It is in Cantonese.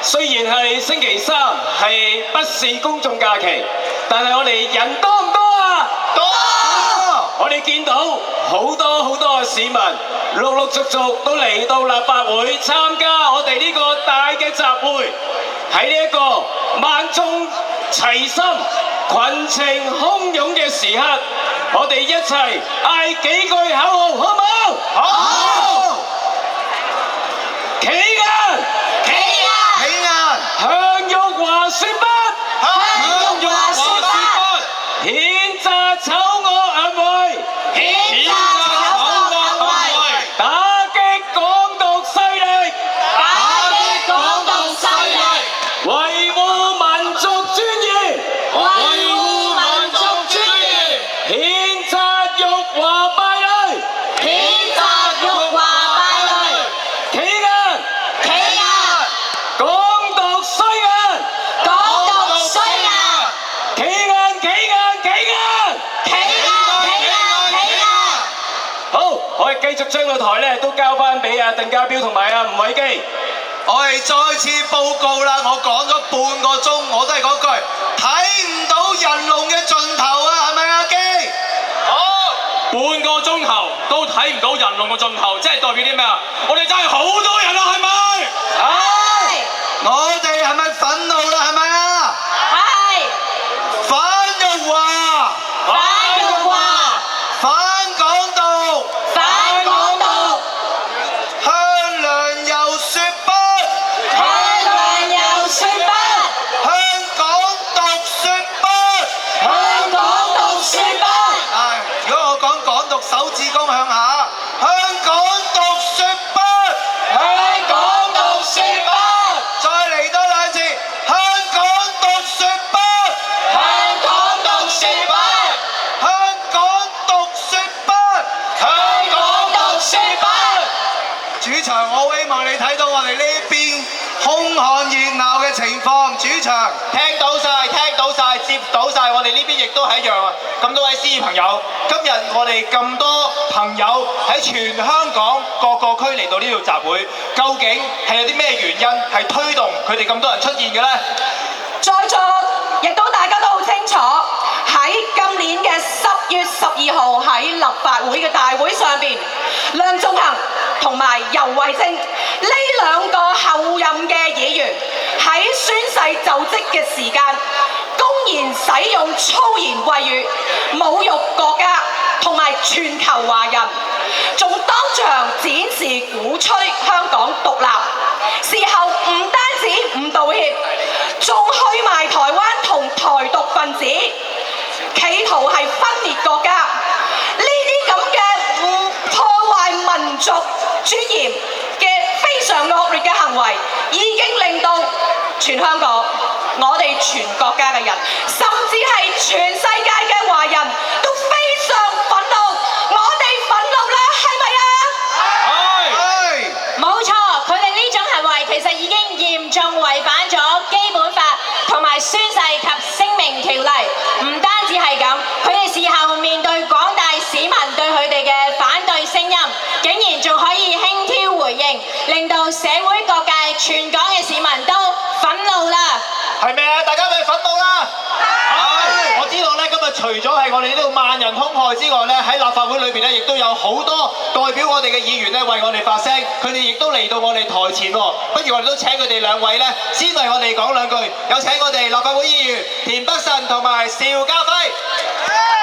雖然係星期三，係不是公眾假期，但係我哋人多唔多啊？多！我哋見到好多市民陸陸續續都嚟到立法會參加我哋呢個大嘅集會。喺呢一個萬眾齊心、群情洶湧嘅時刻，我哋一齊嗌幾句口號，好唔好？好！企硬！企硬！企硬！向玉華說不！向玉華說不！譴責醜惡行為！譴責醜惡行為！打擊港獨勢力！打擊港獨勢力！維護民族尊嚴！維護民族尊嚴！譴責辱華敗類！譴責辱華敗類！企硬！企硬！港獨衰硬！港獨衰硬！企硬！企硬！企硬！企硬！企硬！企硬！好，我哋繼續將個台咧都交翻俾阿鄧家彪同埋阿吳偉基。我哋再次報告啦！我講咗半個鐘，我都係嗰句，睇唔到人龍嘅盡頭啊，係咪阿基？好，半個鐘頭都睇唔到人龍嘅盡頭，即係代表啲咩啊？我哋真係好多人啊，係咪？係。我哋係咪憤怒啦？係咪啊？係。反辱華，反辱華，反港獨，反港獨，向梁游說不，向梁游說不，向港獨說不。向港獨說不。如果我講港獨，手指公向下，向港獨說不。向港獨說不。再嚟多兩次，向港獨說不。向港獨說不。向港獨說不。向港獨說不。主場，我好希望你睇到我哋呢邊兇悍熱鬧嘅情況。主場聽到晒，接到晒，我哋呢邊亦都係一樣啊！咁多位司儀朋友，今日我哋咁多朋友喺全香港各個區嚟到呢度集會，究竟係有啲咩原因係推動佢哋咁多人出現嘅呢？在座亦都大家都好清楚，喺今年嘅10月12號喺立法會嘅大會上邊，梁頌恆同埋游蕙禎呢兩個後任嘅議員喺宣誓就職嘅時間，公然使用粗言穢語，侮辱國家同埋全球華人，仲當場展示鼓吹香港獨立。事後唔單止唔道歉，仲去埋台灣同台獨分子，企圖係分裂國家。呢啲咁嘅破壞民族尊嚴嘅非常惡劣嘅行為，已經令到全香港、我哋全國家嘅人，甚至係全世界嘅華人都非常憤怒。我哋憤怒啦，係咪啊？係。冇錯，佢哋呢種行為其實已經嚴重違反咗基本法同埋宣誓及聲明條例。唔單止係咁，佢哋事後面對廣大市民對佢哋嘅反對聲音，竟然仲可以輕佻回應，令到社會各界全港嘅市民都憤怒啦。係咪啊？大家咪憤怒啦！我知道咧，今日除咗係我哋呢度萬人空巷之外咧，喺立法會裏邊咧，亦都有好多代表我哋嘅議員咧，為我哋發聲。佢哋亦都嚟到我哋台前喎。不如我哋都請佢哋兩位咧，先為我哋講兩句。有請我哋立法會議員田北辰同埋邵家輝。